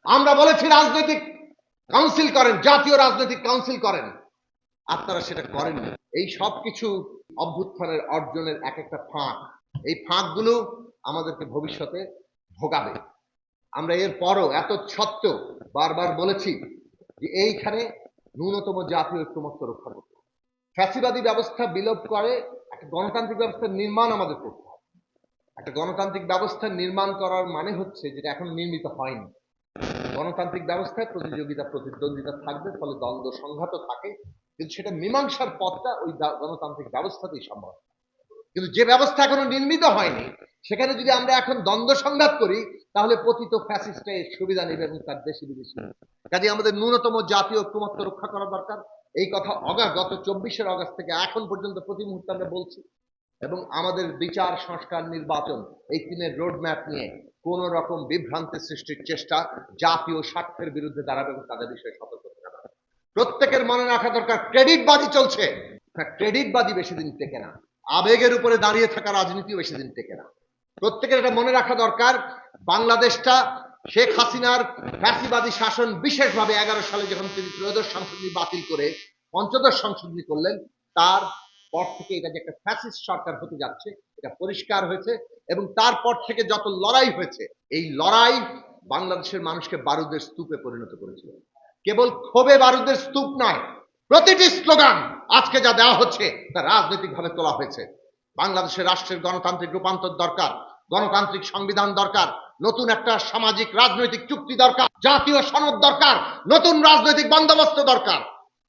আমরা বলেছি রাজনৈতিক কাউন্সিল করেন, জাতীয় রাজনৈতিক কাউন্সিল করেন, আপনারা সেটা করেননি। এই সব কিছু অভ্যুত্থানের অর্জনের এক একটা ফাঁক, এই ফাঁকগুলো আমাদেরকে ভবিষ্যতে ভোগাবে। আমরা এর পরও এত সত্ত্বেও বারবার বলেছি যে এইখানে ন্যূনতম জাতীয় ঐক্যমত্য রক্ষা করতে, ফ্যাসিবাদী ব্যবস্থা বিলোপ করে একটা গণতান্ত্রিক ব্যবস্থার নির্মাণ আমাদের করতে হবে। একটা গণতান্ত্রিক ব্যবস্থা নির্মাণ করার মানে হচ্ছে যেটা এখন নির্মিত হয়নি। গণতান্ত্রিক ব্যবস্থায় প্রতিযোগিতা প্রতিদ্বন্দ্বিতা থাকবে, ফলে দ্বন্দ্ব সংঘাত থাকে, কিন্তু সেটা মীমাংসার পথটা ওই গণতান্ত্রিক ব্যবস্থাতেই সম্ভব। কিন্তু যে ব্যবস্থা এখনো নির্মিত হয়নি, সেখানে যদি আমরা এখন দ্বন্দ্ব সংঘাত করি, তাহলে পতিত ফ্যাসিস্টে সুবিধা নেবে এবং তার দেশি বিদেশি। কাজে আমাদের ন্যূনতম জাতীয় ঐক্যমত্য রক্ষা করা দরকার। এই কথা গত 24শে আগস্ট থেকে এখন পর্যন্ত প্রতি মুহূর্তে আমরা বলছি। এবং আমাদের বিচার, সংস্কার, নির্বাচন, এই তিনের রোড ম্যাপ নিয়ে কোন রকম বিভ্রান্তি সৃষ্টির চেষ্টা জাতীয় স্বার্থের বিরুদ্ধে দাঁড়াবে এবং তাদের বিষয়ে সতর্ক থাকা। প্রত্যেকের মনে রাখা দরকার, ক্রেডিটবাজি চলছে। ক্রেডিটবাজি বেশি দিন টেকে না, আবেগের উপরে দাঁড়িয়ে থাকা রাজনীতি বেশি দিন টেকে না। প্রত্যেকের এটা মনে রাখা দরকার, বাংলাদেশটা শেখ হাসিনার ফ্যাসিবাদী শাসন, বিশেষভাবে 11 সালে যখন তিনি ত্রয়োদশ সংশোধনী বাতিল করে পঞ্চদশ সংশোধনী করলেন, তার পর থেকে এটা যে একটা ফ্যাসিস্ট সরকার হতে যাচ্ছে এটা পরিষ্কার হয়েছে। এবং তারপর থেকে যত লড়াই হয়েছে, এই লড়াই বাংলাদেশের মানুষকে বারুদের স্তূপে পরিণত করেছিল। কেবল ক্ষোভে বারুদের স্তূপ নয়, প্রতিটি স্লোগান আজকে যা দেওয়া হচ্ছে তা রাজনৈতিকভাবে তোলা হয়েছে। বাংলাদেশের রাষ্ট্রের গণতান্ত্রিক রূপান্তর দরকার, গণতান্ত্রিক সংবিধান দরকার, নতুন একটা সামাজিক রাজনৈতিক চুক্তি দরকার, জাতীয় সনদ দরকার, নতুন রাজনৈতিক বন্দোবস্ত দরকার।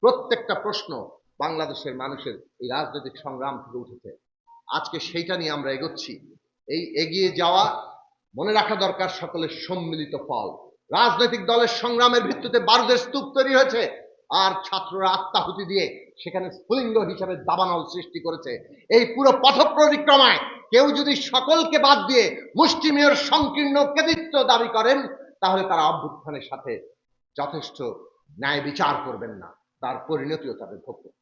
প্রত্যেকটা প্রশ্ন বাংলাদেশের মানুষের এই রাজনৈতিক সংগ্রাম থেকে উঠেছে। আজকে সেইটা নিয়ে আমরা এগোচ্ছি। এই এগিয়ে যাওয়া মনে রাখা দরকার সকলের সম্মিলিত ফল। রাজনৈতিক দলের সংগ্রামের ভিত্তিতে বারুদের স্তূপ তৈরি হয়েছে, আর ছাত্ররা আত্মাহুতি দিয়ে সেখানে স্ফুলিঙ্গ হিসাবে দাবানল সৃষ্টি করেছে। এই পুরো পথ পরিক্রমায় কেউ যদি সকলকে বাদ দিয়ে মুষ্টিমেয় সংকীর্ণ কৃতিত্ব দাবি করেন, তাহলে তারা অভ্যুত্থানের সাথে যথেষ্ট ন্যায় বিচার করবেন না, তার পরিণতিও তাদের ভোগ করবে।